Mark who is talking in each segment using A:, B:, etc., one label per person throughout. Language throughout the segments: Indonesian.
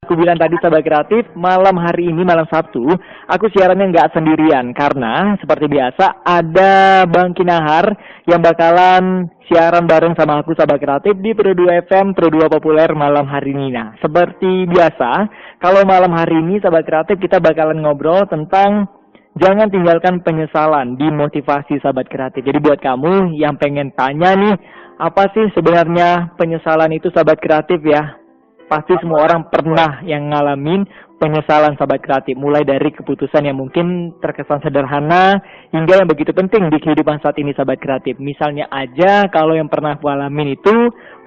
A: Aku bilang tadi sahabat kreatif, malam hari ini malam Sabtu, aku siarannya nggak sendirian karena seperti biasa ada Bang Kinahar yang bakalan siaran bareng sama aku sahabat kreatif di Pro 2 FM, Pro 2 Populer malam hari ini. Nah, seperti biasa, kalau malam hari ini sahabat kreatif kita bakalan ngobrol tentang jangan tinggalkan penyesalan di motivasi sahabat kreatif. Jadi buat kamu yang pengen tanya nih, apa sih sebenarnya penyesalan itu sahabat kreatif ya? Pasti semua orang pernah yang ngalamin penyesalan sahabat kreatif. Mulai dari keputusan yang mungkin terkesan sederhana hingga yang begitu penting di kehidupan saat ini sahabat kreatif. Misalnya aja kalau yang pernah aku alamin itu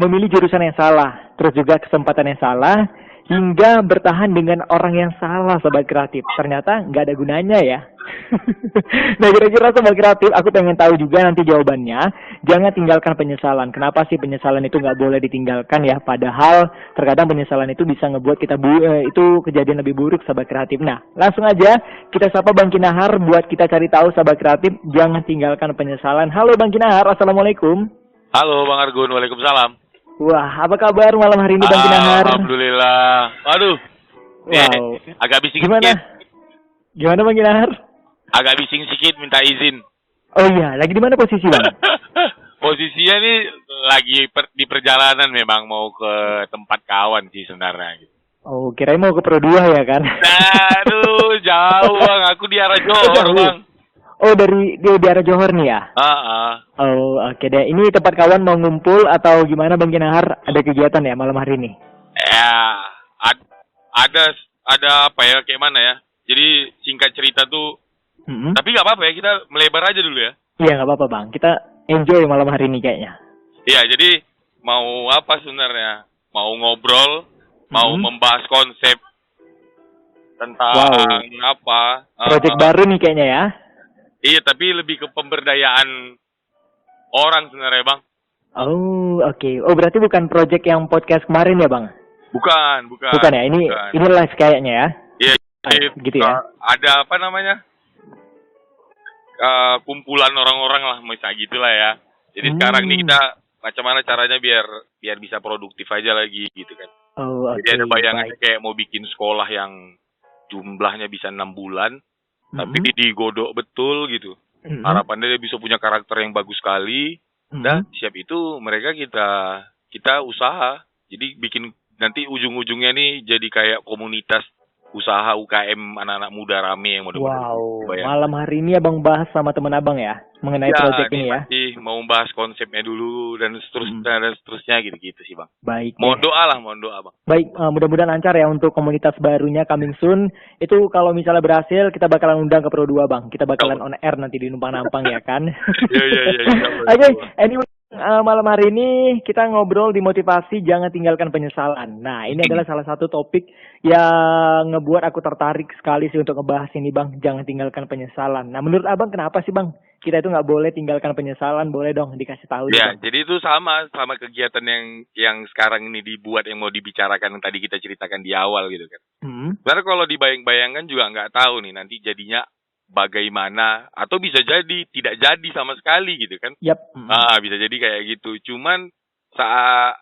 A: memilih jurusan yang salah. Terus juga kesempatan yang salah. Hingga bertahan dengan orang yang salah sahabat kreatif. Ternyata nggak ada gunanya ya. Nah kira-kira sahabat kreatif aku pengen tahu juga nanti jawabannya. Jangan tinggalkan penyesalan. Kenapa sih penyesalan itu nggak boleh ditinggalkan ya? Padahal terkadang penyesalan itu bisa ngebuat kita itu kejadian lebih buruk sahabat kreatif. Nah langsung aja kita sapa Bang Kinahar buat kita cari tahu sahabat kreatif. Jangan tinggalkan penyesalan. Halo Bang Kinahar, assalamualaikum.
B: Halo Bang Argun, waalaikumsalam.
A: Wah, apa kabar malam hari ini Bang Kinahar?
B: Alhamdulillah. Waduh.
A: Wow.
B: Agak bising
A: Gimana?
B: sedikit.
A: Gimana Bang Kinahar?
B: Agak bising sedikit, minta izin.
A: Oh iya, lagi di mana posisi Bang?
B: Posisinya nih lagi di perjalanan memang mau ke tempat kawan sih sebenarnya.
A: Oh, kirain mau ke Pro 2 ya kan?
B: Aduh, jauh Bang. Aku di arah Johor, Bang.
A: Oh, di arah Johor nih ya? Oh, oke deh. Ini tempat kawan mau ngumpul atau gimana Bang Kinahar? Ada kegiatan ya malam hari ini?
B: Ya, ada apa ya, kayak mana ya? Jadi singkat cerita tuh, tapi nggak apa-apa ya, kita melebar aja dulu ya.
A: Iya, nggak apa-apa Bang. Kita enjoy malam hari ini kayaknya.
B: Iya, jadi mau apa sebenarnya? Mau ngobrol, mau membahas konsep tentang apa?
A: Project baru nih kayaknya ya?
B: Iya, tapi lebih ke pemberdayaan orang sebenarnya, Bang.
A: Oh, oke. Oh, berarti bukan project yang podcast kemarin ya, Bang?
B: Bukan.
A: Bukan ya? Ini live kayaknya ya?
B: Iya,
A: gitu ya.
B: Ada apa namanya? Kumpulan orang-orang lah, misalnya gitulah ya. Jadi sekarang nih kita macam mana caranya biar bisa produktif aja lagi gitu kan.
A: Oh, oke.
B: Jadi ada bayangannya kayak mau bikin sekolah yang jumlahnya bisa 6 bulan. Tapi digodok betul gitu. Harapannya dia bisa punya karakter yang bagus sekali. Dan siap itu mereka kita usaha. Jadi bikin nanti ujung-ujungnya nih jadi kayak komunitas usaha UKM anak-anak muda rame yang model-model.
A: Wow, malam hari ini Abang bahas sama teman Abang ya mengenai project ini ya.
B: Masih mau bahas konsepnya dulu dan seterusnya gitu-gitu sih Bang.
A: Baik.
B: Mohon doa Bang.
A: Baik, mudah-mudahan lancar ya untuk komunitas barunya coming soon. Itu kalau misalnya berhasil kita bakalan undang ke Pro 2 Bang. Kita bakalan on air nanti di Numpang-Nampang ya kan.
B: Iya.
A: Oke, anyway. Malam hari ini kita ngobrol di motivasi jangan tinggalkan penyesalan. Nah, ini adalah salah satu topik yang ngebuat aku tertarik sekali sih untuk ngebahas ini Bang. Jangan tinggalkan penyesalan. Nah, menurut Abang kenapa sih Bang kita itu nggak boleh tinggalkan penyesalan? Boleh dong dikasih tahu.
B: Ya,
A: Bang.
B: jadi itu sama kegiatan yang sekarang ini dibuat yang mau dibicarakan yang tadi kita ceritakan di awal gitu kan. Karena kalau dibayang-bayangkan juga nggak tahu nih nanti jadinya bagaimana, atau bisa jadi tidak jadi sama sekali gitu kan. Bisa jadi kayak gitu. Cuman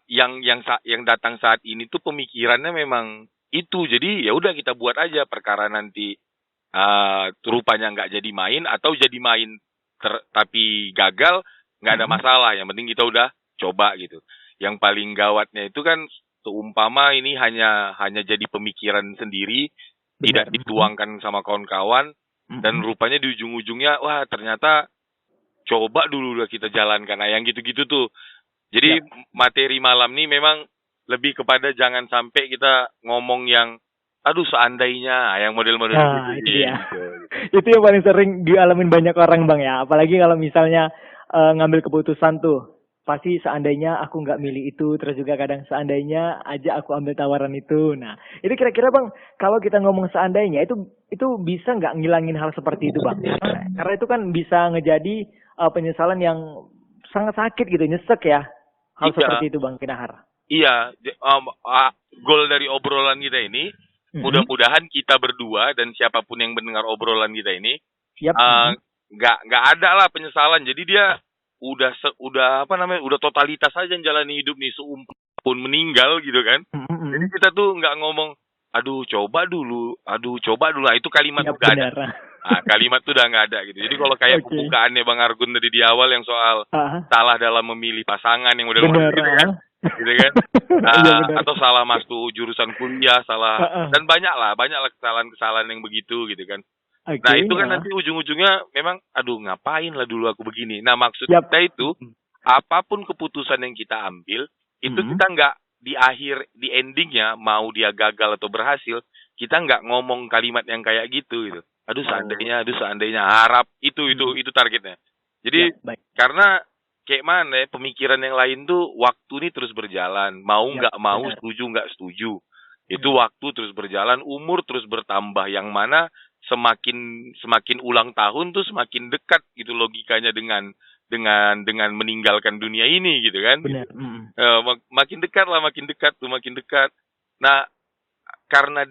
B: yang datang saat ini tuh pemikirannya memang itu. Jadi ya udah kita buat aja perkara nanti rupanya nggak jadi main atau jadi main tapi gagal, nggak ada masalah. Yang penting kita udah coba gitu. Yang paling gawatnya itu kan seumpama ini hanya jadi pemikiran sendiri, tidak dituangkan sama kawan-kawan. Dan rupanya di ujung-ujungnya, wah ternyata coba dulu lah kita jalankan. Nah yang gitu-gitu tuh. Jadi materi malam ini memang lebih kepada jangan sampai kita ngomong yang, aduh seandainya, yang model-model gitu.
A: Itu yang paling sering dialamin banyak orang Bang ya. Apalagi kalau misalnya ngambil keputusan tuh. Pasti seandainya aku nggak milih itu, terus juga kadang seandainya aja aku ambil tawaran itu. Nah, itu kira-kira Bang, kalau kita ngomong seandainya, itu bisa nggak ngilangin hal seperti itu Bang? Karena itu kan bisa ngejadi penyesalan yang sangat sakit gitu, nyesek ya. Hal seperti itu Bang Kinahar.
B: Iya, goal dari obrolan kita ini, mudah-mudahan kita berdua dan siapapun yang mendengar obrolan kita ini, nggak ada lah penyesalan. Jadi dia udah totalitas aja jalani hidup nih seumpama pun meninggal gitu kan. Jadi kita tuh nggak ngomong aduh coba dulu, nah, itu kalimat
A: Yap,
B: udah ada.
A: benar.
B: Nah, kalimat tuh udah nggak ada gitu. Jadi kalau kayak
A: Oke.
B: pembukaannya Bang Argun tadi di awal yang soal
A: Ah,
B: salah dalam memilih pasangan yang model-model
A: benar.
B: gitu kan, gitu kan.
A: Iya benar.
B: Atau salah masuk jurusan kuliah, salah
A: Ah,
B: dan banyak lah kesalahan-kesalahan yang begitu gitu kan. Nah,
A: oke.
B: itu kan
A: Ah.
B: nanti ujung-ujungnya memang aduh ngapain lah dulu aku begini. Nah, maksud
A: Yap.
B: kita itu apapun keputusan yang kita ambil itu kita nggak di endingnya mau dia gagal atau berhasil, kita nggak ngomong kalimat yang kayak gitu. Aduh seandainya harap itu targetnya. Jadi
A: Yap, baik.
B: karena kayak mana ya, pemikiran yang lain tuh waktu ini terus berjalan, mau
A: Yap,
B: nggak mau,
A: benar.
B: setuju nggak setuju, itu waktu terus berjalan, umur terus bertambah, yang mana semakin ulang tahun tuh semakin dekat gitu logikanya dengan meninggalkan dunia ini gitu kan.
A: Benar.
B: Makin dekat. Nah, karena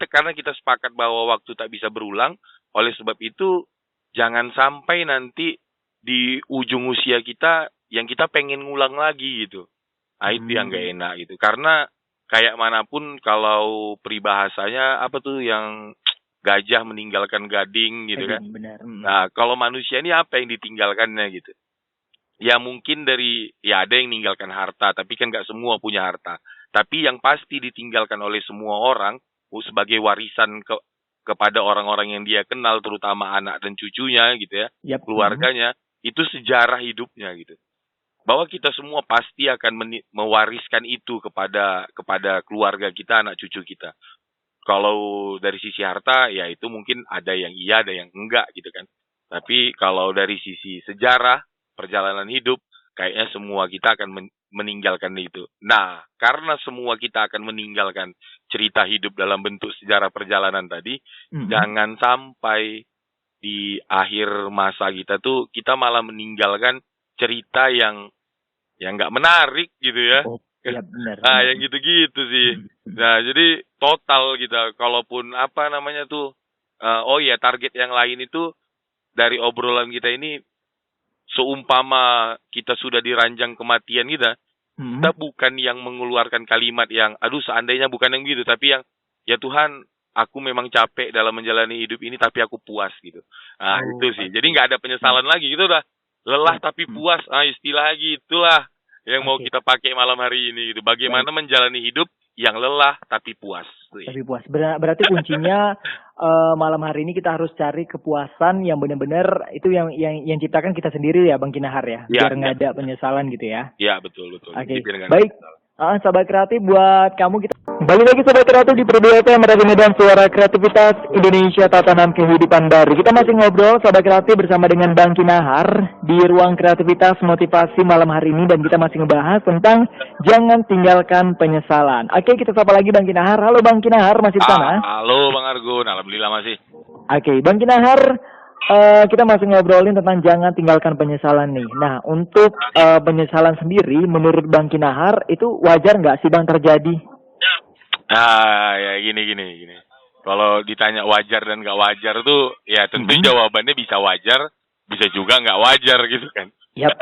B: karena kita sepakat bahwa waktu tak bisa berulang, oleh sebab itu jangan sampai nanti di ujung usia kita yang kita pengen ngulang lagi gitu. Nah, itu yang gak enak gitu. Karena kayak manapun kalau peribahasanya apa tuh yang gajah meninggalkan gading gitu kan.
A: Benar.
B: Nah, kalau manusia ini apa yang ditinggalkannya gitu. Ya mungkin ada yang meninggalkan harta, tapi kan gak semua punya harta. Tapi yang pasti ditinggalkan oleh semua orang sebagai warisan kepada orang-orang yang dia kenal, terutama anak dan cucunya gitu ya,
A: Yap.
B: keluarganya, itu sejarah hidupnya gitu. Bahwa kita semua pasti akan mewariskan itu kepada keluarga kita, anak cucu kita. Kalau dari sisi harta, ya itu mungkin ada yang iya, ada yang enggak gitu kan. Tapi kalau dari sisi sejarah, perjalanan hidup, kayaknya semua kita akan meninggalkan itu. Nah, karena semua kita akan meninggalkan cerita hidup dalam bentuk sejarah perjalanan tadi, jangan sampai di akhir masa kita tuh kita malah meninggalkan cerita yang nggak menarik gitu ya.
A: Ya benar.
B: Nah, yang gitu-gitu sih. Nah, jadi total kita, kalaupun apa namanya tuh, target yang lain itu dari obrolan kita ini, seumpama kita sudah diranjang kematian kita bukan yang mengeluarkan kalimat yang, aduh seandainya bukan yang gitu, tapi yang, ya Tuhan, aku memang capek dalam menjalani hidup ini, tapi aku puas gitu. Nah, itu sih. Jadi nggak ada penyesalan lagi, gitu udah lelah tapi puas. Istilah itulah yang mau kita pakai malam hari ini gitu. Bagaimana menjalani hidup yang lelah tapi puas.
A: Tapi puas. Berarti kuncinya malam hari ini kita harus cari kepuasan yang benar-benar itu yang ciptakan kita sendiri ya Bang Kinahar ya. Biar nggak ada penyesalan gitu ya.
B: Iya, betul.
A: Oke. Baik. Sahabat kreatif, buat kamu kita balik lagi Sobat Kreatif di Pro 2 FM Radio Medan, suara kreativitas Indonesia, tatanan kehidupan baru. Kita masih ngobrol Sobat Kreatif bersama dengan Bang Kinahar di ruang kreativitas motivasi malam hari ini, dan kita masih ngebahas tentang jangan tinggalkan penyesalan. Oke, kita sapa lagi Bang Kinahar. Halo Bang Kinahar, masih di sana?
B: Halo Bang Argun, alhamdulillah masih.
A: Oke, Bang Kinahar, kita masih ngobrolin tentang jangan tinggalkan penyesalan nih. Nah, untuk penyesalan sendiri, menurut Bang Kinahar, itu wajar nggak sih Bang terjadi?
B: Ya gini. Kalau ditanya wajar dan nggak wajar tuh, ya tentu jawabannya bisa wajar, bisa juga nggak wajar gitu kan.
A: Yap.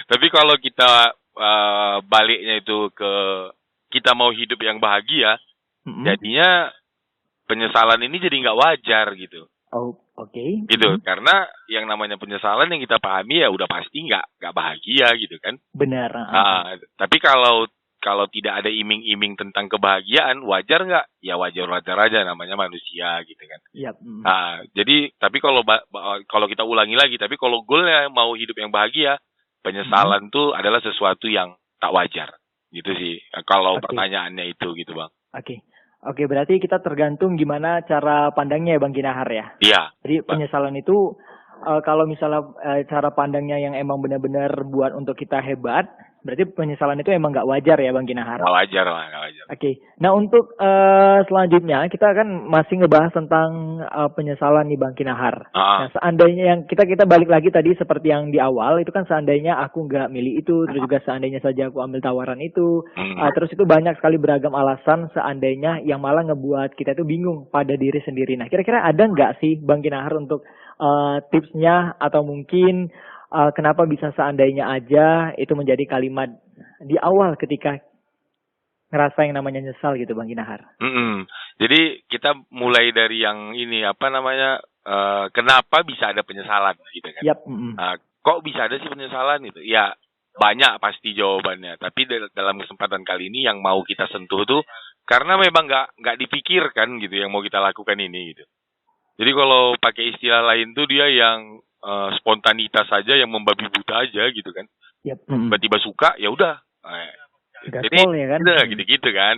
B: Tapi kalau kita baliknya itu ke kita mau hidup yang bahagia, jadinya penyesalan ini jadi nggak wajar gitu.
A: Oh, oke.
B: Gitu, karena yang namanya penyesalan yang kita pahami ya udah pasti nggak bahagia gitu kan.
A: Benar.
B: Tapi kalau tidak ada iming-iming tentang kebahagiaan, wajar nggak? Ya wajar-wajar aja, namanya manusia gitu kan.
A: Yap.
B: Jadi tapi kalau kita ulangi lagi, tapi kalau goalnya mau hidup yang bahagia, penyesalan tuh adalah sesuatu yang tak wajar. Gitu sih. Kalau pertanyaannya itu gitu, Bang.
A: Oke, berarti kita tergantung gimana cara pandangnya ya Bang Kinahar ya.
B: Iya.
A: Jadi penyesalan itu kalau misalnya cara pandangnya yang emang benar-benar buat untuk kita hebat, berarti penyesalan itu emang nggak wajar ya Bang Kinahar.
B: Nggak wajar.
A: Oke. Nah, untuk selanjutnya kita kan masih ngebahas tentang penyesalan nih Bang Kinahar. Nah, seandainya yang kita balik lagi tadi seperti yang di awal, itu kan seandainya aku nggak milih itu, terus juga seandainya saja aku ambil tawaran itu, terus itu banyak sekali beragam alasan seandainya yang malah ngebuat kita itu bingung pada diri sendiri. Nah, kira-kira ada nggak sih Bang Kinahar untuk tipsnya, atau mungkin kenapa bisa seandainya aja itu menjadi kalimat di awal ketika ngerasa yang namanya nyesal gitu Bang Kinahar.
B: Jadi kita mulai dari yang ini apa namanya, kenapa bisa ada penyesalan gitu kan?
A: Yap.
B: Kok bisa ada sih penyesalan itu? Ya banyak pasti jawabannya. Tapi dalam kesempatan kali ini yang mau kita sentuh tuh karena memang nggak dipikirkan gitu yang mau kita lakukan ini gitu. Jadi kalau pakai istilah lain tuh dia yang spontanitas saja, yang membabi buta aja gitu kan.
A: Yap.
B: Tiba-tiba suka ya udah. Jadi
A: ya kan?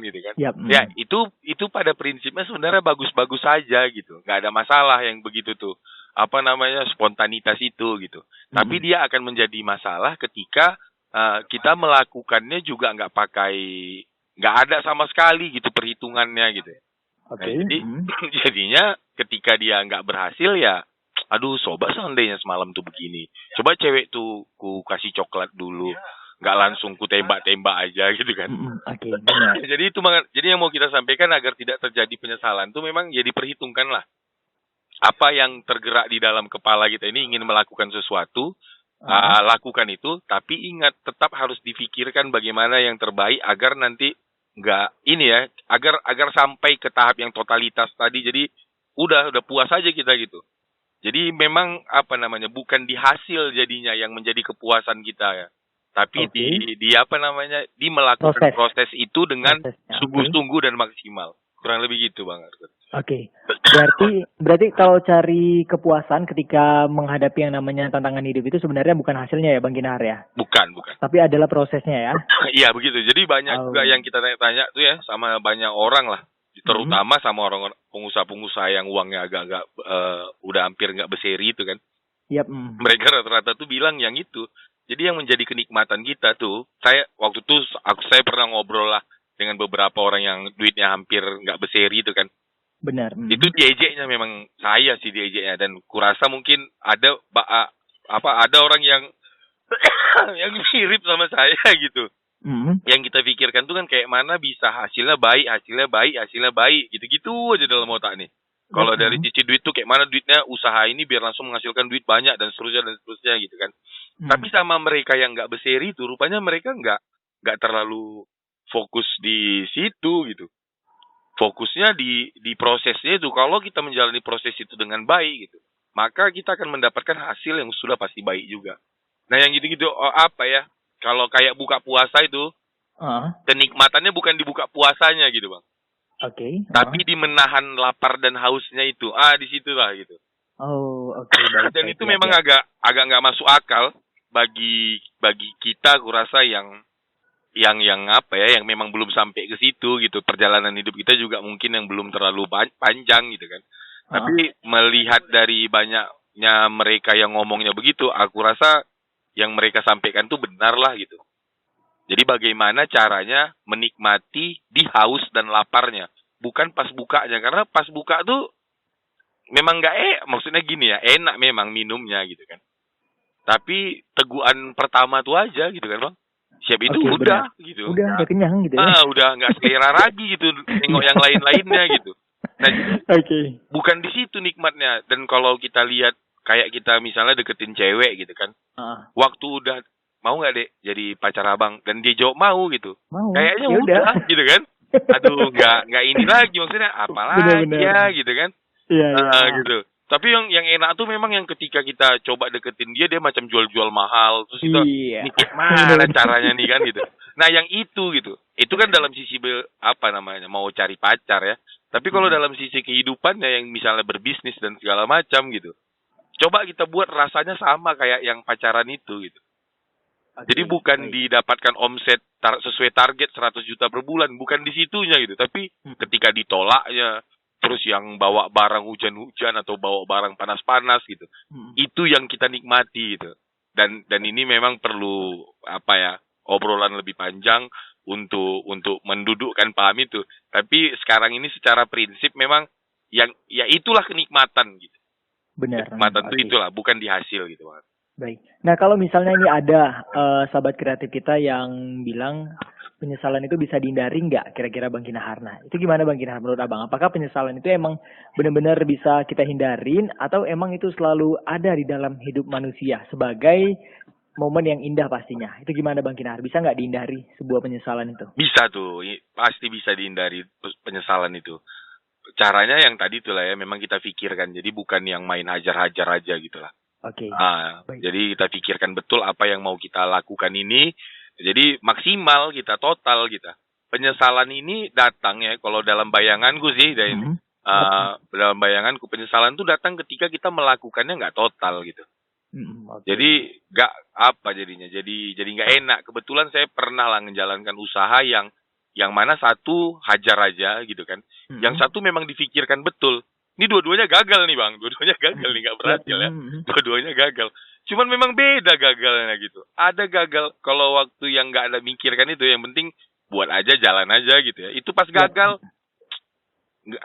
B: gitu kan.
A: Yap.
B: Ya itu pada prinsipnya sebenarnya bagus-bagus saja gitu, nggak ada masalah yang begitu tuh apa namanya spontanitas itu gitu. Tapi dia akan menjadi masalah ketika kita melakukannya juga nggak ada sama sekali gitu perhitungannya gitu.
A: Okay.
B: Nah, jadi jadinya ketika dia nggak berhasil ya, aduh coba seandainya semalam tuh begini, coba cewek tuh ku kasih coklat dulu. Nggak langsung ku tembak-tembak aja gitu kan.
A: Oke, benar.
B: Jadi yang mau kita sampaikan agar tidak terjadi penyesalan itu memang ya diperhitungkan lah. Apa yang tergerak di dalam kepala kita ini ingin melakukan sesuatu, lakukan itu, tapi ingat tetap harus difikirkan bagaimana yang terbaik agar nanti nggak ini ya, agar sampai ke tahap yang totalitas tadi. Jadi udah puas aja kita gitu. Jadi memang apa namanya, bukan di hasil jadinya yang menjadi kepuasan kita ya. Tapi di apa namanya, di melakukan proses itu dengan sungguh-sungguh dan maksimal. Kurang lebih gitu Bang Arthur.
A: Oke. Berarti kalau cari kepuasan ketika menghadapi yang namanya tantangan hidup itu sebenarnya bukan hasilnya ya Bang Kinahar ya?
B: Bukan.
A: Tapi adalah prosesnya ya?
B: Iya begitu. Jadi banyak juga yang kita tanya tuh ya sama banyak orang lah. Terutama sama orang pengusaha-pengusaha yang uangnya agak-agak udah hampir nggak berseri itu kan.
A: Yap.
B: Mereka rata-rata tuh bilang yang itu. Jadi yang menjadi kenikmatan kita tuh, saya pernah ngobrol lah dengan beberapa orang yang duitnya hampir nggak berseri itu kan.
A: Benar.
B: Itu diejeknya memang saya sih diejeknya, dan kurasa mungkin ada orang yang yang mirip sama saya gitu. Yang kita pikirkan tuh kan kayak mana bisa hasilnya baik gitu-gitu aja dalam otak nih. Kalau dari sisi duit tuh kayak mana duitnya usaha ini biar langsung menghasilkan duit banyak dan seterusnya gitu kan. Tapi sama mereka yang nggak berseri itu rupanya mereka nggak terlalu fokus di situ gitu. Fokusnya di prosesnya itu. Kalau kita menjalani proses itu dengan baik gitu, maka kita akan mendapatkan hasil yang sudah pasti baik juga. Nah yang gitu-gitu apa ya? Kalau kayak buka puasa itu, kenikmatannya bukan di buka puasanya gitu Bang.
A: Oke.
B: Tapi di menahan lapar dan hausnya itu. Di situ lah gitu.
A: Oh, oke.
B: Dan itu memang agak nggak masuk akal bagi kita, kurasa yang apa ya, yang memang belum sampai ke situ gitu. Perjalanan hidup kita juga mungkin yang belum terlalu panjang gitu kan. Tapi melihat dari banyaknya mereka yang ngomongnya begitu, aku rasa yang mereka sampaikan tuh benar lah gitu. Jadi bagaimana caranya menikmati di haus dan laparnya, bukan pas bukanya. Karena pas buka tuh memang maksudnya gini ya, enak memang minumnya gitu kan. Tapi teguhan pertama tuh aja gitu kan Bang. Siap itu udah benar. Gitu.
A: Udah kenyang gitu ya.
B: Udah nggak selera lagi gitu, nengok yang lain-lainnya gitu. Nah, bukan di situ nikmatnya. Dan kalau kita lihat kayak kita misalnya deketin cewek gitu kan. Waktu udah mau nggak dek jadi pacar abang, dan dia jawab mau gitu.
A: Mau.
B: Kayaknya udah gitu kan. Aduh nggak ini lagi, maksudnya apalagi ya gitu kan.
A: Iya.
B: Gitu. Tapi yang enak tuh memang yang ketika kita coba deketin dia macam jual-jual mahal, terus kita mikir mana caranya nih kan gitu. Nah yang itu gitu, itu kan dalam sisi apa namanya, mau cari pacar ya. Tapi kalau dalam sisi kehidupannya yang misalnya berbisnis dan segala macam gitu, coba kita buat rasanya sama kayak yang pacaran itu gitu. Jadi bukan didapatkan omset sesuai target 100 juta per bulan, bukan di situnya gitu. Tapi ketika ditolaknya, terus yang bawa barang hujan-hujan atau bawa barang panas-panas gitu, itu yang kita nikmati gitu. Dan ini memang perlu apa ya, obrolan lebih panjang untuk mendudukkan paham itu. Tapi sekarang ini secara prinsip memang yang ya itulah kenikmatan gitu.
A: Benar.
B: Kenikmatan itu itulah, bukan di hasil gitu Bang.
A: Baik. Nah kalau misalnya ini ada sahabat kreatif kita yang bilang penyesalan itu bisa dihindari nggak kira-kira Bang Kinahar? Nah itu gimana Bang Kinahar menurut Abang? Apakah penyesalan itu emang benar-benar bisa kita hindarin atau emang itu selalu ada di dalam hidup manusia sebagai momen yang indah pastinya. Itu gimana Bang Kinar? Bisa nggak dihindari sebuah penyesalan itu?
B: Bisa tuh, pasti bisa dihindari penyesalan itu. Caranya yang tadi tuh lah ya, memang kita pikirkan. Jadi bukan yang main hajar-hajar aja gitu lah.
A: Oke. Baik.
B: Jadi kita pikirkan betul apa yang mau kita lakukan ini. Jadi maksimal kita, total kita. Penyesalan ini datang ya, kalau dalam bayanganku sih, dalam bayanganku penyesalan itu datang ketika kita melakukannya nggak total gitu.
A: Okay.
B: Jadi nggak apa jadinya, jadi nggak enak. Kebetulan saya pernah lah menjalankan usaha yang mana satu hajar aja gitu kan, yang satu memang difikirkan betul. Ini dua-duanya gagal nih Bang, dua-duanya gagal nih, nggak berhasil ya. Dua-duanya gagal. Cuman memang beda gagalnya gitu. Ada gagal kalau waktu yang nggak ada mikirkan itu, yang penting buat aja, jalan aja gitu ya. Itu pas gagal,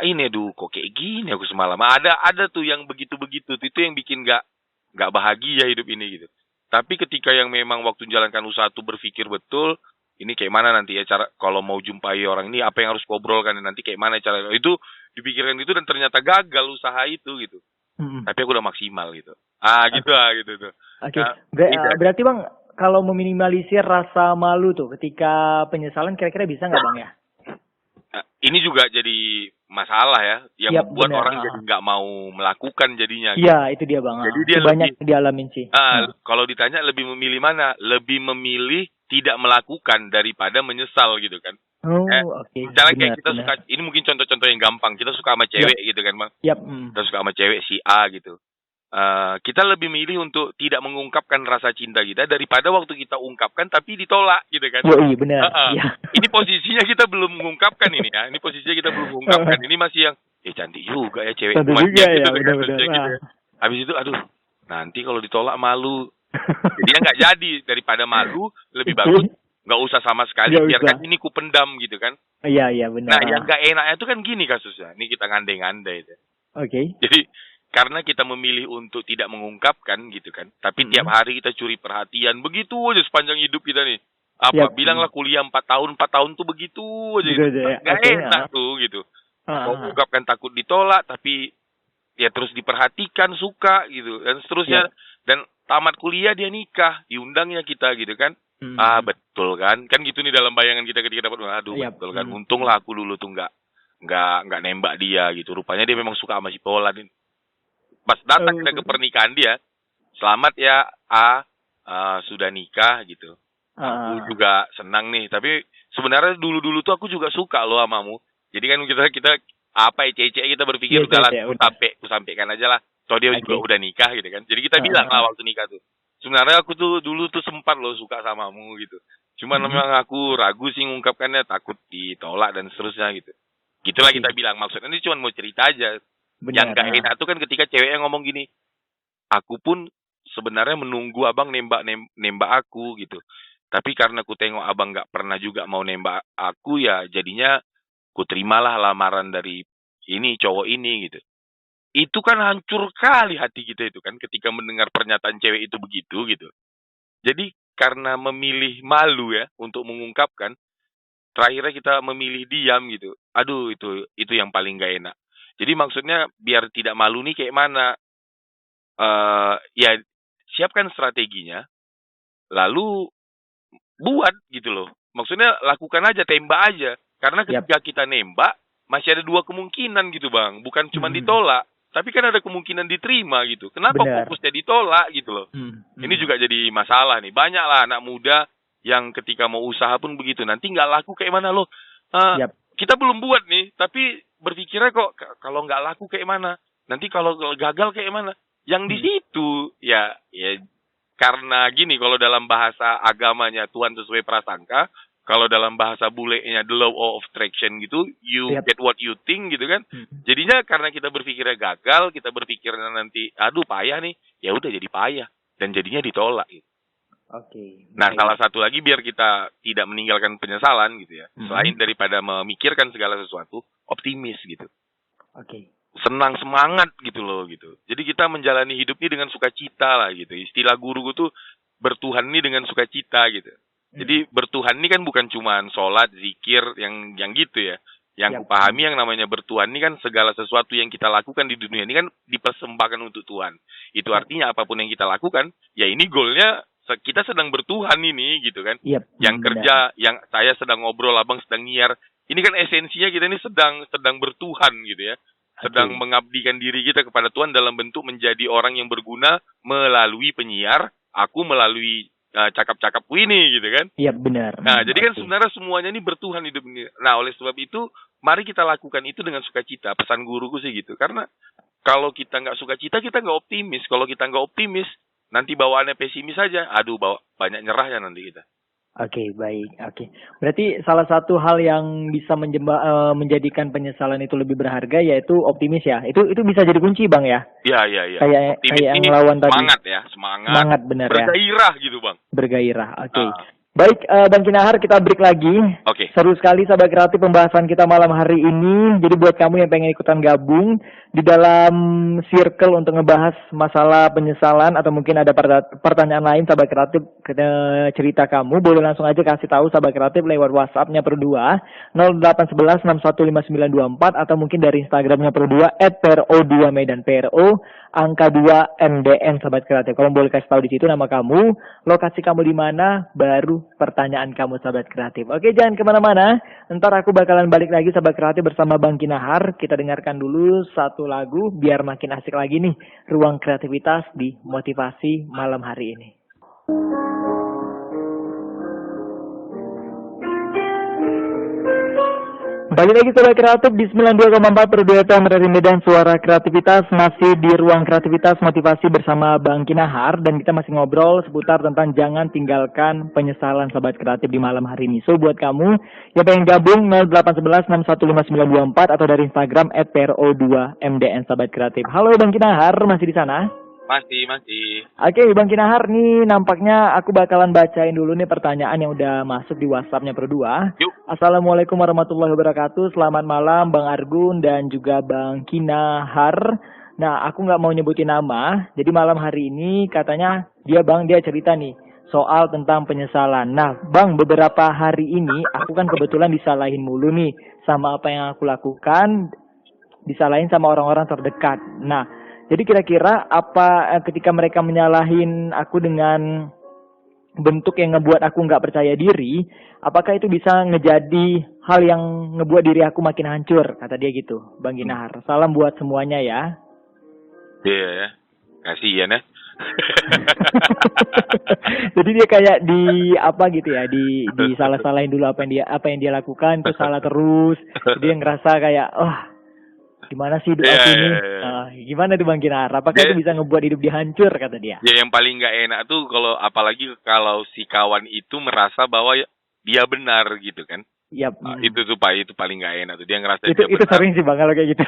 B: ini aduh kok kayak gini aku semalam. Ada tuh yang begitu-begitu, itu yang bikin nggak bahagia hidup ini gitu. Tapi ketika yang memang waktu menjalankan usaha tuh berpikir betul, ini kayak mana nanti ya cara kalau mau jumpai orang ini, apa yang harus ngobrolkan nanti kayak mana cara itu, dipikirkan itu dan ternyata gagal usaha itu gitu. Tapi aku udah maksimal gitu. Gitu tuh.
A: Oke. Berarti Bang, kalau meminimalisir rasa malu tuh ketika penyesalan kira-kira bisa nggak Bang ya?
B: Ini juga jadi masalah ya, yang membuat orang jadi nggak mau melakukan jadinya.
A: Iya, itu dia Bang.
B: Jadi dia
A: banyak dialamin sih.
B: Kalau ditanya lebih memilih mana? Lebih memilih tidak melakukan daripada menyesal gitu kan.
A: Oke.
B: Misalnya kayak kita suka, ini mungkin contoh-contoh yang gampang. Kita suka sama cewek gitu kan Bang. Kita suka sama cewek si A gitu. Kita lebih milih untuk tidak mengungkapkan rasa cinta kita daripada waktu kita ungkapkan tapi ditolak gitu kan.
A: Iya benar.
B: Ini posisinya kita belum mengungkapkan ini ya. Ini posisinya kita belum mengungkapkan. Ini masih yang cantik juga ya cewek. Gitu. Habis itu aduh, nanti kalau ditolak malu. Jadi nggak jadi, daripada malu lebih bagus nggak usah sama sekali, biarkan ini ku pendam gitu kan.
A: Iya benar.
B: Nah yang nggak enaknya itu kan gini kasusnya. Ini kita ngandai-ngandai.
A: Oke.
B: Jadi karena kita memilih untuk tidak mengungkapkan gitu kan, tapi tiap hari kita curi perhatian, begitu aja sepanjang hidup kita nih. Bilanglah kuliah 4 tahun tuh begitu aja gitu. Gak enak tuh gitu. Mengungkapkan takut ditolak, tapi ya terus diperhatikan, suka gitu, dan seterusnya. Dan tamat kuliah dia nikah, diundangnya kita gitu kan. Betul kan gitu nih dalam bayangan kita ketika dapat, betul kan, untunglah aku dulu tuh nggak nembak dia gitu, rupanya dia memang suka sama si Polan. Pas datang kita ke pernikahan dia, selamat ya sudah nikah gitu. Aku juga senang nih, tapi sebenarnya dulu tuh aku juga suka loh samamu. Jadi kan kita kita berpikir udahlah, aku sampaikan aja lah. Toh dia juga udah nikah gitu kan. Jadi kita bilang lah waktu nikah tuh, sebenarnya aku tuh dulu tuh sempat loh suka samamu gitu. Cuman memang aku ragu sih ngungkapkannya, takut ditolak dan seterusnya gitu. Gitulah kita bilang, maksudnya ini cuma mau cerita aja. Yang gak enak tuh kan ketika ceweknya ngomong gini, aku pun sebenarnya menunggu abang nembak aku gitu. Tapi karena ku tengok abang gak pernah juga mau nembak aku, ya jadinya ku terimalah lamaran dari ini cowok ini gitu. Itu kan hancur kali hati kita itu kan ketika mendengar pernyataan cewek itu begitu gitu. Jadi karena memilih malu ya untuk mengungkapkan, terakhirnya kita memilih diam gitu. Aduh, itu yang paling gak enak. Jadi maksudnya biar tidak malu nih kayak mana? Ya siapkan strateginya, lalu buat gitu loh. Maksudnya lakukan aja, tembak aja. Karena ketika kita nembak, masih ada 2 kemungkinan gitu Bang. Bukan cuma ditolak, tapi kan ada kemungkinan diterima gitu. Kenapa fokusnya ditolak gitu loh? Ini juga jadi masalah nih. Banyak lah anak muda yang ketika mau usaha pun begitu. Nanti nggak laku kayak mana loh? Kita belum buat nih, tapi berpikirnya kok kalau nggak laku kayak mana? Nanti kalau gagal kayak mana? Yang di situ ya karena gini, kalau dalam bahasa agamanya Tuhan sesuai prasangka, kalau dalam bahasa bulenya the law of attraction gitu, you get what you think gitu kan. Jadinya karena kita berpikirnya gagal, kita berpikirnya nanti aduh payah nih, ya udah jadi payah dan jadinya ditolak gitu. Nah, salah satu lagi biar kita tidak meninggalkan penyesalan gitu ya. Selain daripada memikirkan segala sesuatu, optimis gitu. Senang, semangat gitu loh gitu. Jadi kita menjalani hidup ini dengan sukacita lah gitu. Istilah guruku tuh bertuhan ini dengan sukacita gitu. Jadi bertuhan ini kan bukan cuma sholat, zikir yang gitu ya. Yang kupahami yang namanya bertuhan ini kan segala sesuatu yang kita lakukan di dunia ini kan dipersembahkan untuk Tuhan. Itu artinya apapun yang kita lakukan, ya ini goalnya kita sedang bertuhan ini gitu kan.
A: Yap,
B: Yang
A: benar.
B: kerja, yang saya sedang ngobrol, abang sedang nyiar. Ini kan esensinya kita ini sedang bertuhan gitu ya. Sedang
A: Oke.
B: mengabdikan diri kita kepada Tuhan dalam bentuk menjadi orang yang berguna melalui penyiar, aku melalui cakap-cakapku ini gitu kan.
A: Iya, benar.
B: Nah, jadi kan
A: Oke.
B: sebenarnya semuanya ini bertuhan hidup ini. Nah, oleh sebab itu, mari kita lakukan itu dengan sukacita. Pesan guruku sih gitu. Karena kalau kita nggak sukacita, kita nggak optimis. Kalau kita nggak optimis, nanti bawaannya pesimis saja. Aduh, banyak nyerah ya nanti kita.
A: Oke, baik. Oke. Berarti salah satu hal yang bisa menjadikan penyesalan itu lebih berharga yaitu optimis ya. Itu bisa jadi kunci, Bang ya.
B: Iya.
A: Kayak
B: Optimis
A: yang
B: ini
A: lawan tadi.
B: semangat ya, semangat.
A: Semangat benar ya.
B: Bergairah gitu, Bang.
A: Bergairah. Oke.
B: Ah.
A: Baik, Bang Kinahar, kita break lagi.
B: Oke.
A: Seru sekali sahabat kreatif pembahasan kita malam hari ini. Jadi buat kamu yang pengen ikutan gabung di dalam circle untuk ngebahas masalah penyesalan atau mungkin ada pertanyaan lain sahabat kreatif cerita kamu, boleh langsung aja kasih tahu sahabat kreatif lewat WhatsApp-nya Pro2 0811615924 atau mungkin dari Instagram-nya Pro2 @pro2 Medan PRO angka 2 MDN sahabat kreatif. Kalau boleh kasih tahu di situ nama kamu, lokasi kamu di mana, baru pertanyaan kamu sahabat kreatif. Oke, jangan kemana-mana. Ntar aku bakalan balik lagi sahabat kreatif bersama Bang Kinahar. Kita dengarkan dulu satu lagu biar makin asik lagi nih ruang kreativitas di motivasi malam hari ini. Balik lagi sahabat kreatif di 92,4 per 2 FM dari Medan, suara kreativitas, masih di ruang kreativitas motivasi bersama Bang Kinahar, dan kita masih ngobrol seputar tentang jangan tinggalkan penyesalan sahabat kreatif di malam hari ini. So buat kamu yang pengen gabung 0811615924 atau dari Instagram @pro2mdn sahabat kreatif. Halo Bang Kinahar, masih di sana?
B: Masih.
A: Oke, Bang Kinahar, nih nampaknya aku bakalan bacain dulu nih pertanyaan yang udah masuk di WhatsApp-nya Pro2.
B: Yuk.
A: Assalamualaikum warahmatullahi wabarakatuh. Selamat malam Bang Argun dan juga Bang Kinahar. Nah, aku nggak mau nyebutin nama. Jadi malam hari ini katanya dia cerita nih soal tentang penyesalan. Nah, Bang, beberapa hari ini aku kan kebetulan disalahin mulu nih sama apa yang aku lakukan, disalahin sama orang-orang terdekat. Nah, jadi kira-kira apa ketika mereka menyalahin aku dengan bentuk yang ngebuat aku nggak percaya diri, apakah itu bisa ngejadi hal yang ngebuat diri aku makin hancur, kata dia gitu, Bang Kinahar. Salam buat semuanya ya.
B: Iya ya. Kasihan ya.
A: Jadi dia kayak di apa gitu ya, di salah-salahin dulu apa yang dia lakukan, terus salah terus. Dia ngerasa kayak gimana sih hidup aku ini? Gimana tuh Bang Kinahar? Apakah itu bisa ngebuat hidup dia hancur, kata dia?
B: Ya yang paling nggak enak tuh apalagi kalau si kawan itu merasa bahwa dia benar gitu kan.
A: Yap.
B: Itu paling nggak enak tuh. Dia ngerasa
A: itu sering sih Bang kalau kayak gitu.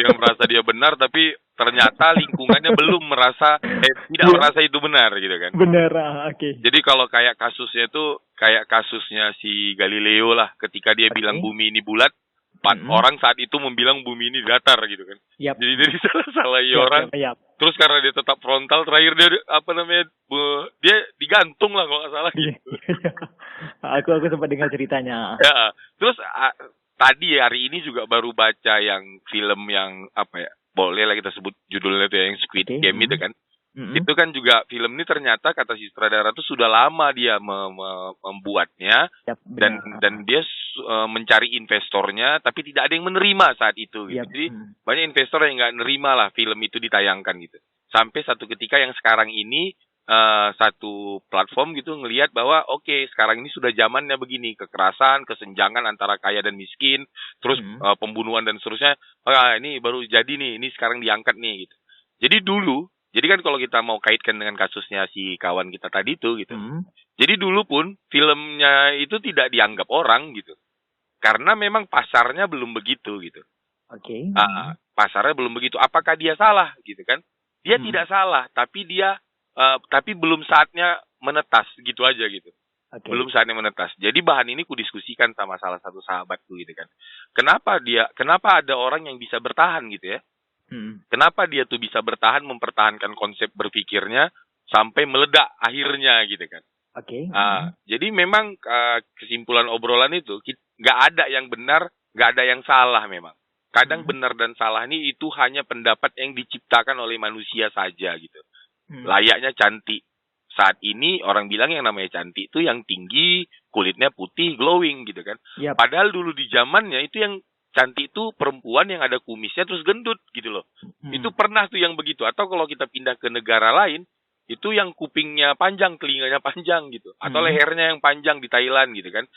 B: Dia merasa dia benar tapi ternyata lingkungannya belum merasa tidak merasa itu benar gitu kan.
A: Benar, oke.
B: Jadi kalau kayak kasusnya itu kayak kasusnya si Galileo lah, ketika dia bilang bumi ini bulat, 4 orang saat itu membilang bumi ini datar gitu kan.
A: Yep.
B: Jadi dari salah orang.
A: Yep.
B: Terus karena dia tetap frontal, terakhir dia dia digantung lah kalau nggak salah gitu.
A: aku sempat dengar ceritanya.
B: Ya. Terus tadi hari ini juga baru baca yang film yang apa ya? Boleh lah kita sebut judulnya itu yang Squid Game itu kan. Itu kan juga film ini ternyata kata si sutradara itu sudah lama dia membuatnya. Yep, dan dia mencari investornya tapi tidak ada yang menerima saat itu gitu. Yep. Jadi banyak investor yang nggak nerima lah film itu ditayangkan gitu. Sampai satu ketika yang sekarang ini satu platform gitu ngelihat bahwa oke, sekarang ini sudah zamannya begini, kekerasan, kesenjangan antara kaya dan miskin, terus pembunuhan dan seterusnya. Ini baru jadi nih, ini sekarang diangkat nih gitu. Jadi kan kalau kita mau kaitkan dengan kasusnya si kawan kita tadi itu gitu. Jadi dulu pun filmnya itu tidak dianggap orang gitu. Karena memang pasarnya belum begitu gitu.
A: Oke.
B: Pasarnya belum begitu. Apakah dia salah gitu kan? Dia tidak salah, tapi tapi belum saatnya menetas gitu aja gitu. Okay. Belum saatnya menetas. Jadi bahan ini kudiskusikan sama salah satu sahabatku gitu kan. Kenapa ada orang yang bisa bertahan gitu ya? Kenapa dia tuh bisa bertahan mempertahankan konsep berpikirnya sampai meledak akhirnya gitu kan?
A: Oke.
B: Jadi memang kesimpulan obrolan itu nggak ada yang benar, nggak ada yang salah memang. Kadang benar dan salah ini itu hanya pendapat yang diciptakan oleh manusia saja gitu. Layaknya cantik. saat ini orang bilang yang namanya cantik itu yang tinggi, kulitnya putih, glowing gitu kan.
A: Yap.
B: Padahal dulu di zamannya itu yang cantik itu perempuan yang ada kumisnya terus gendut gitu loh. Itu pernah tuh yang begitu. Atau kalau kita pindah ke negara lain, itu yang kupingnya panjang, telinganya panjang gitu. Atau lehernya yang panjang di Thailand gitu kan.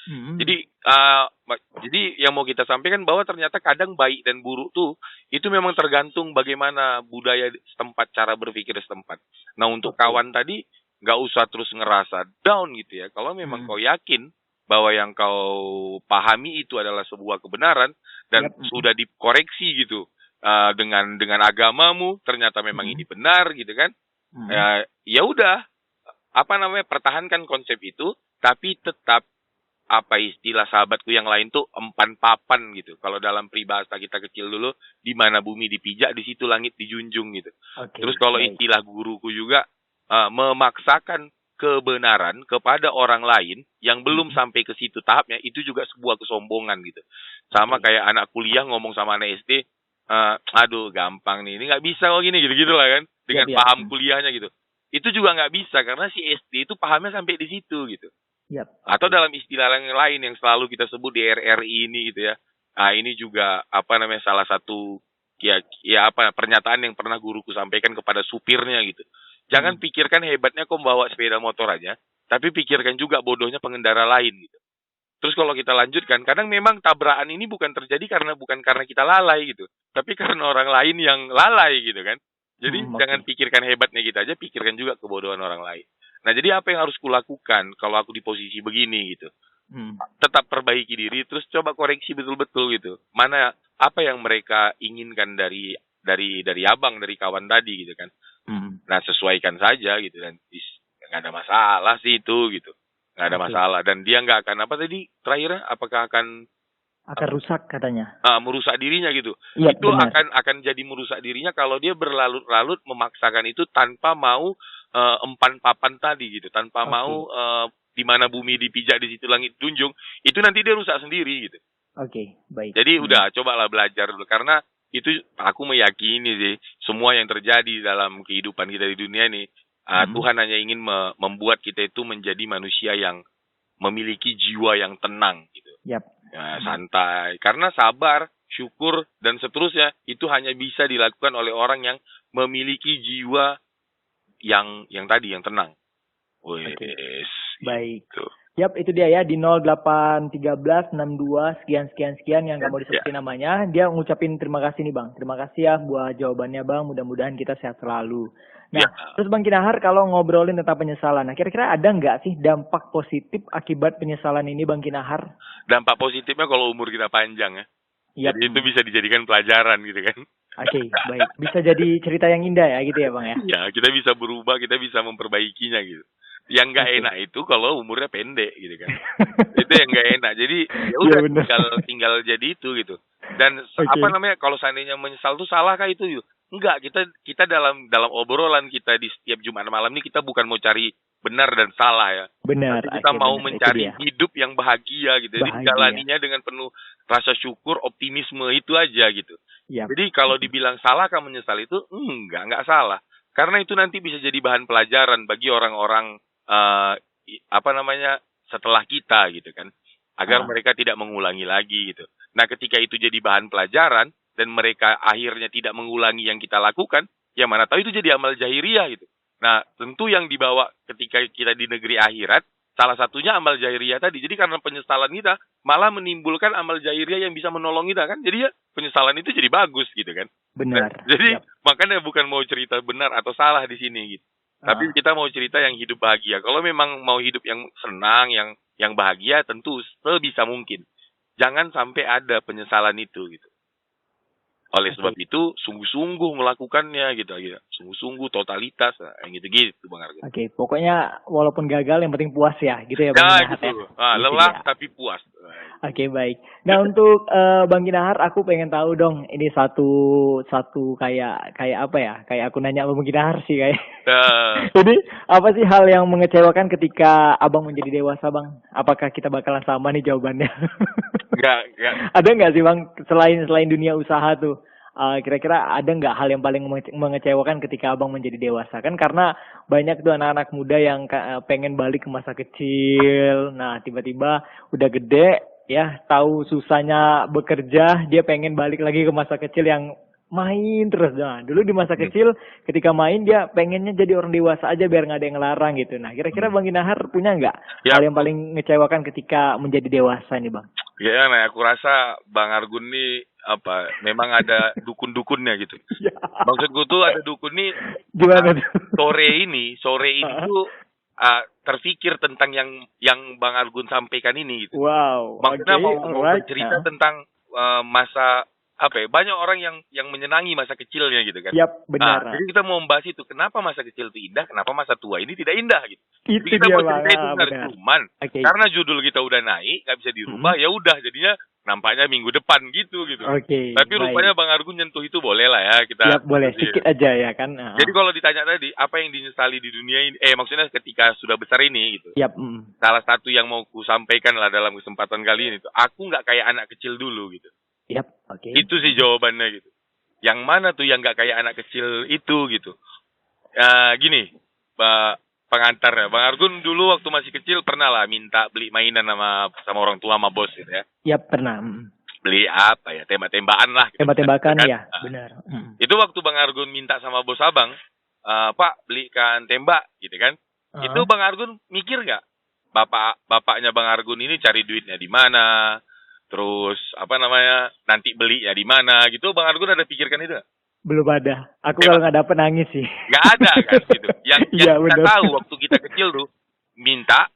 B: Jadi yang mau kita sampaikan bahwa ternyata kadang baik dan buruk tuh itu memang tergantung bagaimana budaya setempat, cara berpikir setempat. Nah untuk kawan tadi nggak usah terus ngerasa down gitu ya. Kalau memang kau yakin bahwa yang kau pahami itu adalah sebuah kebenaran dan sudah dikoreksi gitu dengan agamamu, ternyata memang ini benar gitu kan. Ya udah, pertahankan konsep itu, tapi tetap istilah sahabatku yang lain tuh empan papan gitu. Kalau dalam peribahasa kita kecil dulu, di mana bumi dipijak, di situ langit dijunjung gitu. Terus kalau istilah guruku juga memaksakan kebenaran kepada orang lain yang belum sampai ke situ tahapnya, itu juga sebuah kesombongan gitu. Sama kayak anak kuliah ngomong sama anak SD, aduh gampang nih, ini nggak bisa kok gini gitu lah kan, dengan paham kuliahnya gitu. Itu juga nggak bisa karena si SD itu pahamnya sampai di situ gitu. Atau dalam istilah yang lain yang selalu kita sebut di RRI ini gitu ya. Ini juga salah satu pernyataan yang pernah guruku sampaikan kepada supirnya gitu. Jangan pikirkan hebatnya kau bawa sepeda motor aja, tapi pikirkan juga bodohnya pengendara lain gitu. Terus kalau kita lanjutkan, kadang memang tabrakan ini bukan terjadi bukan karena kita lalai gitu, tapi karena orang lain yang lalai gitu kan. Jadi jangan pikirkan hebatnya kita aja, pikirkan juga kebodohan orang lain. Nah, jadi apa yang harus kulakukan kalau aku di posisi begini gitu? Tetap perbaiki diri, terus coba koreksi betul-betul gitu. Mana apa yang mereka inginkan dari abang, dari kawan tadi gitu kan. Nah, sesuaikan saja gitu dan nggak ada masalah sih itu gitu. Nggak ada masalah dan dia nggak akan terakhirnya apakah akan
A: rusak katanya.
B: Merusak dirinya gitu. Itu benar. akan jadi merusak dirinya kalau dia berlarut-larut memaksakan itu tanpa mau empan papan tadi gitu, tanpa mau di mana bumi dipijak di situ langit tunjung, itu nanti dia rusak sendiri gitu.
A: Baik.
B: Jadi udah cobalah belajar dulu karena itu aku meyakini sih semua yang terjadi dalam kehidupan kita di dunia ini Tuhan hanya ingin membuat kita itu menjadi manusia yang memiliki jiwa yang tenang gitu. Santai. Karena sabar, syukur dan seterusnya itu hanya bisa dilakukan oleh orang yang memiliki jiwa yang tadi yang tenang.
A: Baik. Gitu. Itu dia ya di 081362 sekian yang nggak mau disebutin namanya. Dia ngucapin terima kasih nih Bang. Terima kasih ya buat jawabannya Bang. Mudah-mudahan kita sehat selalu. Nah, terus Bang Kinahar kalau ngobrolin tentang penyesalan, nah kira-kira ada nggak sih dampak positif akibat penyesalan ini Bang Kinahar?
B: Dampak positifnya kalau umur kita panjang ya. Jadi itu bisa dijadikan pelajaran gitu kan.
A: Baik. Bisa jadi cerita yang indah ya gitu ya Bang ya?
B: Ya, kita bisa berubah, kita bisa memperbaikinya gitu. Yang nggak enak itu kalau umurnya pendek gitu kan. Itu yang nggak enak. Jadi ya udah tinggal jadi itu gitu. Dan kalau seandainya menyesal tuh salahkah itu yuk? Enggak, kita dalam obrolan kita di setiap Jumat malam ini kita bukan mau cari benar dan salah ya.
A: Benar.
B: Kita mau mencari hidup yang bahagia gitu. Jadi jalaninya dengan penuh rasa syukur, optimisme itu aja gitu. Jadi kalau dibilang salah kamu menyesal itu enggak salah. Karena itu nanti bisa jadi bahan pelajaran bagi orang-orang setelah kita gitu kan. Agar mereka tidak mengulangi lagi gitu. Nah, ketika itu jadi bahan pelajaran dan mereka akhirnya tidak mengulangi yang kita lakukan, ya mana tahu itu jadi amal jahiriyah gitu. Nah, tentu yang dibawa ketika kita di negeri akhirat, salah satunya amal jahiriyah tadi. Jadi karena penyesalan kita, malah menimbulkan amal jahiriyah yang bisa menolong kita kan. Jadi ya penyesalan itu jadi bagus gitu kan.
A: Benar.
B: Nah, jadi makanya bukan mau cerita benar atau salah di sini gitu. Tapi kita mau cerita yang hidup bahagia. Kalau memang mau hidup yang senang, yang bahagia, tentu sebisa mungkin. Jangan sampai ada penyesalan itu gitu. Oleh sebab itu, sungguh-sungguh melakukannya gitu. Sungguh-sungguh totalitas, yang gitu-gitu Bang Argo.
A: Pokoknya walaupun gagal yang penting puas ya, gitu ya Bang Kinahar.
B: Gitu. Lelah tapi puas.
A: Baik. Nah untuk Bang Kinahar, aku pengen tahu dong, ini satu kayak apa ya? Kayak aku nanya Bang Kinahar sih kayak. Jadi apa sih hal yang mengecewakan ketika Abang menjadi dewasa Bang? Apakah kita bakalan sama nih jawabannya?
B: Enggak.
A: Ada nggak sih Bang selain dunia usaha tuh? kira-kira ada nggak hal yang paling mengecewakan ketika abang menjadi dewasa? Kan karena banyak tuh anak-anak muda yang pengen balik ke masa kecil. Nah, tiba-tiba udah gede, ya tahu susahnya bekerja, dia pengen balik lagi ke masa kecil yang main terus. Nah, dulu di masa kecil ketika main dia pengennya jadi orang dewasa aja biar nggak ada yang ngelarang gitu. Nah, kira-kira Bang Ginahar punya nggak
B: Ya,
A: hal yang paling mengecewakan ketika menjadi dewasa nih, Bang?
B: ya, nah, aku rasa Bang Argun nih memang ada dukun-dukunnya gitu.
A: Ya.
B: Maksudku tuh ada dukun nih
A: Gimana tuh?
B: sore ini tuh terfikir tentang yang Bang Argun sampaikan ini gitu.
A: Wow.
B: Maksudnya
A: Oke,
B: mau
A: alright.
B: bercerita tentang masa banyak orang yang menyenangi masa kecilnya gitu kan.
A: Yap, benar.
B: Jadi kita mau membahas itu, kenapa masa kecil itu indah, kenapa masa tua ini tidak indah gitu.
A: Itu
B: Jadi kita
A: dia,
B: mau
A: Bang.
B: cerita itu
A: Ah,
B: benar.
A: benar.
B: Cuman
A: Oke.
B: karena judul kita udah naik, nggak bisa dirubah, ya udah jadinya nampaknya minggu depan gitu.
A: Oke.
B: Tapi
A: baik.
B: rupanya Bang Argun nyentuh itu boleh lah ya kita.
A: Yap, boleh sedikit aja ya kan.
B: Jadi kalau ditanya tadi apa yang dinyesali di dunia ini, maksudnya ketika sudah besar ini gitu.
A: Yap.
B: Salah satu yang mau ku sampaikan lah dalam kesempatan kali ini tuh, aku nggak kayak anak kecil dulu gitu.
A: Yap, oke.
B: Itu sih jawabannya gitu. Yang mana tuh yang nggak kayak anak kecil itu gitu. Gini, pengantarnya. Bang Argun dulu waktu masih kecil pernah lah minta beli mainan sama orang tua, sama bos gitu ya.
A: Yap, pernah.
B: Beli apa ya, tembak-tembakan lah. Gitu.
A: Tembak-tembakan
B: Kan?
A: ya, benar.
B: Itu waktu Bang Argun minta sama bos abang, Pak belikan tembak gitu kan. Itu Bang Argun mikir nggak? Bapaknya Bang Argun ini cari duitnya di mana? Terus nanti beli ya di mana gitu. Bang Argun ada pikirkan itu gak?
A: Belum ada. Aku kalau nggak dapet nangis sih.
B: Nggak ada kan gitu. Yang
A: Iya,
B: kita
A: bener.
B: tahu waktu kita kecil tuh minta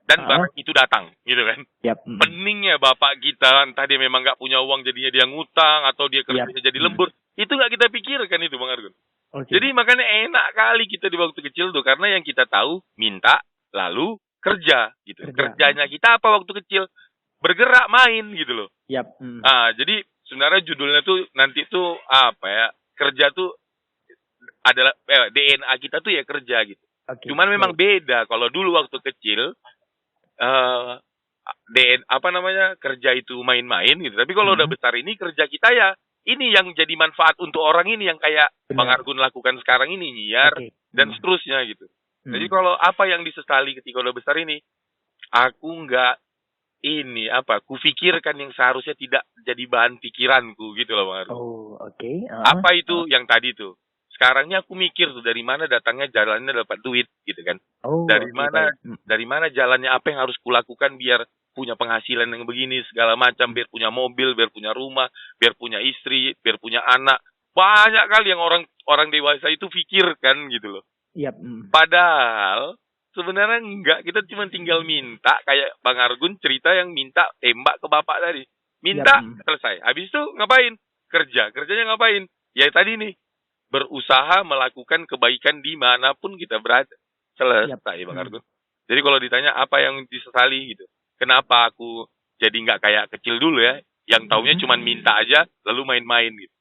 B: dan barang itu datang gitu kan.
A: Yap.
B: Peningnya bapak kita, entah dia memang nggak punya uang jadinya dia ngutang atau dia kerjanya jadi lembur, itu nggak kita pikirkan itu Bang Argun.
A: Okay.
B: Jadi makanya enak kali kita di waktu kecil tuh, karena yang kita tahu minta lalu kerja gitu. Kerjanya kita apa waktu kecil? Bergerak main gitu loh.
A: Yap.
B: Jadi sebenarnya judulnya tuh nanti tuh kerja tuh adalah DNA kita tuh ya kerja gitu.
A: Okay.
B: Cuman memang beda kalau dulu waktu kecil kerja itu main-main gitu. Tapi kalau udah besar ini kerja kita ya ini yang jadi manfaat untuk orang ini yang kayak Bang Argun lakukan sekarang ini, nyiar dan seterusnya gitu. Jadi kalau apa yang disesali ketika udah besar ini, aku nggak kufikirkan yang seharusnya tidak jadi bahan pikiranku gitu loh Bang Argun.
A: Oh, oke.
B: Apa itu yang tadi tuh? Sekarangnya aku mikir tuh dari mana datangnya jalannya dapat duit gitu kan.
A: Oh,
B: dari mana jalannya, apa yang harus kulakukan biar punya penghasilan yang begini segala macam, biar punya mobil, biar punya rumah, biar punya istri, biar punya anak. Banyak kali yang orang dewasa itu pikirkan gitu loh.
A: Yep.
B: Padahal sebenarnya enggak, kita cuma tinggal minta, kayak Bang Argun cerita yang minta tembak ke bapak tadi. Minta, selesai. Habis itu ngapain? Kerjanya ngapain? Ya tadi nih, berusaha melakukan kebaikan dimanapun kita berada. Selesai Bang Argun. Jadi kalau ditanya apa yang disesali gitu, kenapa aku jadi nggak kayak kecil dulu ya, yang taunya cuma minta aja lalu main-main gitu.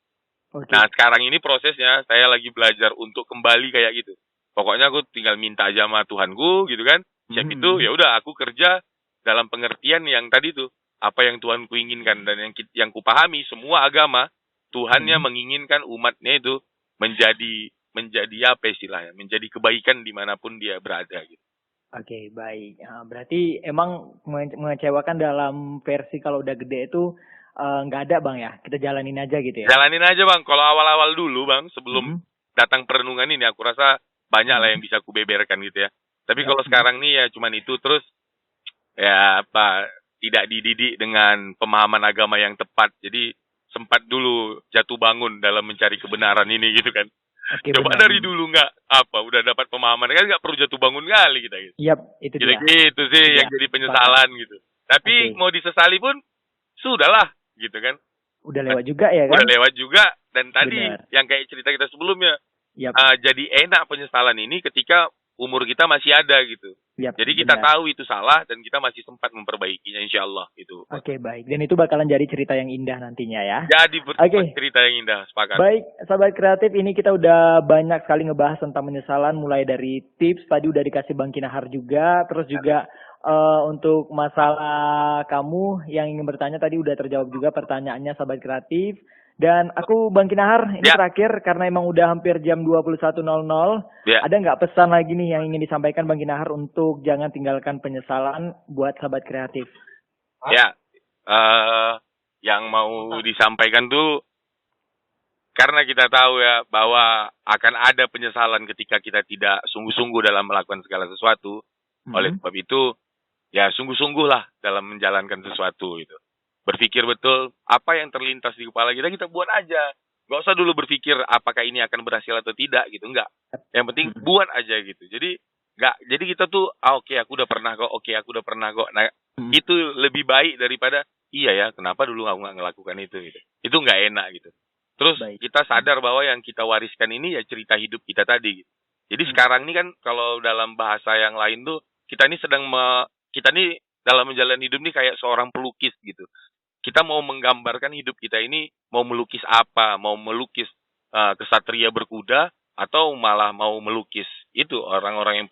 B: Okay. Nah sekarang ini prosesnya saya lagi belajar untuk kembali kayak gitu. Pokoknya aku tinggal minta aja sama Tuhanku gitu kan. Siap itu ya udah aku kerja dalam pengertian yang tadi tuh, apa yang Tuhanku inginkan, dan yang kupahami semua agama Tuhannya menginginkan umatnya itu menjadi apa istilahnya, menjadi kebaikan dimanapun dia berada gitu.
A: Oke, baik. Berarti emang mengecewakan dalam versi kalau udah gede itu nggak ada Bang ya? Kita jalanin aja gitu ya?
B: Jalanin aja Bang. Kalau awal-awal dulu Bang, sebelum datang perenungan ini, aku rasa banyak lah yang bisa aku beberkan gitu ya. Tapi kalau sekarang nih ya cuman itu, terus ya tidak dididik dengan pemahaman agama yang tepat. Jadi sempat dulu jatuh bangun dalam mencari kebenaran ini gitu kan. Oke, coba benar. Dari dulu udah dapat pemahaman kan, nggak perlu jatuh bangun kali kita gitu.
A: Yap, itu dia.
B: Gitu sih yang jadi penyesalan gitu. Tapi mau disesali pun sudahlah gitu kan.
A: Udah lewat juga ya kan?
B: Udah lewat juga, dan tadi yang kayak cerita kita sebelumnya, jadi enak penyesalan ini ketika umur kita masih ada gitu. Jadi kita tahu itu salah dan kita masih sempat memperbaikinya, insya Allah gitu.
A: Oke, baik. Dan itu bakalan jadi cerita yang indah nantinya ya.
B: Jadi cerita yang indah, sepakat.
A: Baik, sahabat kreatif, ini kita udah banyak sekali ngebahas tentang penyesalan, mulai dari tips tadi udah dikasih Bang Ginahar juga, terus juga untuk masalah kamu yang ingin bertanya tadi udah terjawab juga pertanyaannya sahabat kreatif. Dan aku Bang Kinahar, ini
B: Ya.
A: terakhir karena emang udah hampir jam 21.00.
B: Ya.
A: Ada nggak pesan lagi nih yang ingin disampaikan Bang Kinahar untuk jangan tinggalkan penyesalan buat sahabat kreatif?
B: Ya, yang mau disampaikan tuh karena kita tahu ya bahwa akan ada penyesalan ketika kita tidak sungguh-sungguh dalam melakukan segala sesuatu. Oleh sebab itu, ya sungguh-sungguhlah dalam menjalankan sesuatu gitu. Berpikir betul apa yang terlintas di kepala kita, kita buat aja. Gak usah dulu berpikir apakah ini akan berhasil atau tidak gitu, enggak. Yang penting buat aja gitu. Jadi kita tuh oke, aku udah pernah kok. Nah, itu lebih baik daripada iya ya, kenapa dulu aku nggak ngelakukan itu gitu. Itu nggak enak gitu. Terus kita sadar bahwa yang kita wariskan ini ya cerita hidup kita tadi gitu. Jadi sekarang ini kan kalau dalam bahasa yang lain tuh kita ini kita ini dalam menjalani hidup ini kayak seorang pelukis gitu. Kita mau menggambarkan hidup kita ini mau melukis apa, mau melukis kesatria berkuda atau malah mau melukis itu orang-orang yang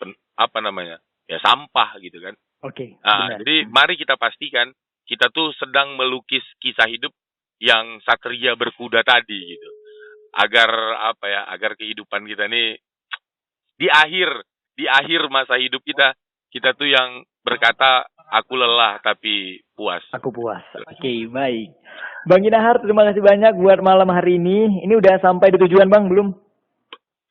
B: ya sampah gitu kan.
A: Oke.
B: Jadi mari kita pastikan kita tuh sedang melukis kisah hidup yang satria berkuda tadi gitu. Agar kehidupan kita ini di akhir masa hidup kita tuh yang berkata aku lelah tapi puas.
A: Aku puas. Oke, baik. Bang Kinahar, terima kasih banyak buat malam hari ini. Ini udah sampai di tujuan Bang belum?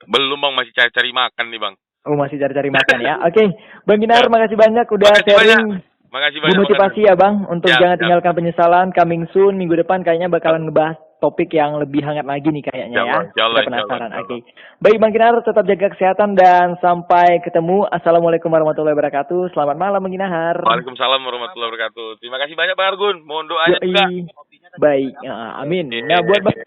B: Belum Bang, masih cari-cari makan nih Bang.
A: Oh, masih cari-cari makan ya. Oke, Bang Kinahar, makasih banyak udah sharing.
B: Makasih banyak.
A: Motivasi ya Bang untuk jangan tinggalkan penyesalan. Coming soon minggu depan kayaknya bakalan ngebahas topik yang lebih hangat lagi nih kayaknya ya. Kita penasaran. Oke. Baik Bang Kinahar, tetap jaga kesehatan dan sampai ketemu. Assalamualaikum warahmatullahi wabarakatuh. Selamat malam Bang Kinahar.
B: Waalaikumsalam warahmatullahi wabarakatuh. Terima kasih banyak Bang Argun. Mohon doanya juga.
A: Baik. Amin. Nah buat Bang